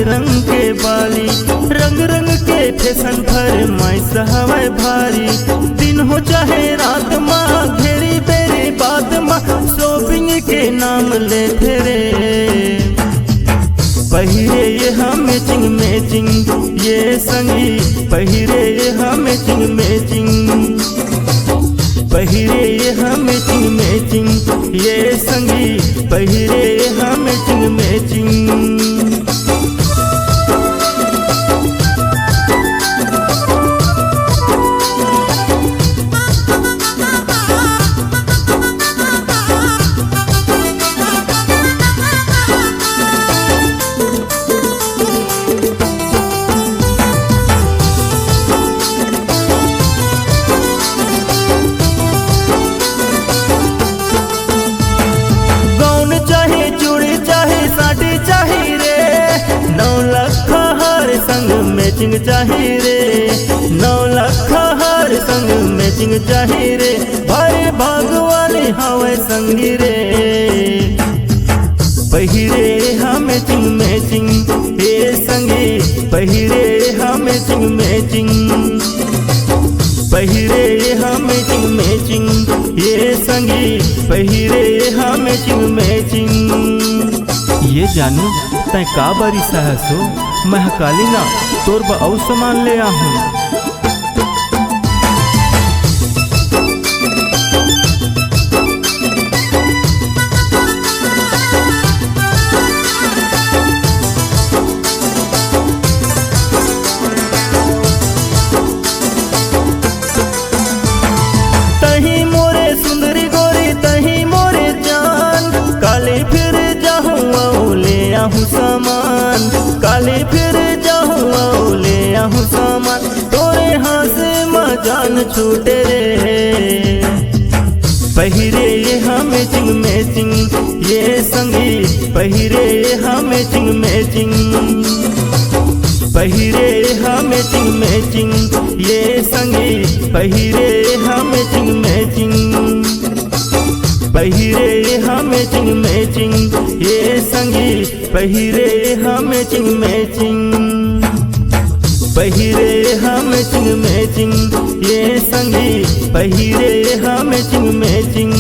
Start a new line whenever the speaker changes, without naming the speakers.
रंग के बाली, रंग रंग के फैशन फरमाइश हवे भारी। दिन हो चाहे रात माँ घेरी बेरी बात माँ, शॉपिंग के नाम ले फेरे। पहिरे ये हम मैचिंग मैचिंग ये संगी, पहिरे ये हम मैचिंग मैचिंग, पहिरे ये हम मैचिंग मैचिंग ये संगी, पहिरे ये हम मैचिंग मैचिंग। मैचिंग चाहिए रे 9 लाख हर संग मैचिंग चाहिए रे। भाई भाग वाले हवे संगी रे, पहिरे हम मैचिंग मैचिंग ये संगी, पहिरे हम मैचिंग मैचिंग, पहिरे हम मैचिंग मैचिंग ये संगी, पहिरे हम मैचिंग मैचिंग।
ये जानू तय का बारी सहसो महकाली ना तोर बहु सामान ले आहूं।
तही मोरे सुंदरी गोरी तही मोरे जान, काले फिर जाहूँ ले आहूं सामान, काले फिर जाहूँ ले आहूं सामान। तोरे हाथ से जान छूटे रे, पहिरे ये हम मैचिंग मैचिंग ये संगी, पहिरे ये हम मैचिंग मैचिंग, पहिरे हम मैचिंग मैचिंग ये संगी, पहिरे हम मैचिंग मैचिंग, पहिरे हम मैचिंग मैचिंग ये संगी, पहिरे हम मैचिंग मैचिंग, पहिरे हम मैचिंग मैचिंग ये संगी, पहिरे हम मैचिंग मैचिंग।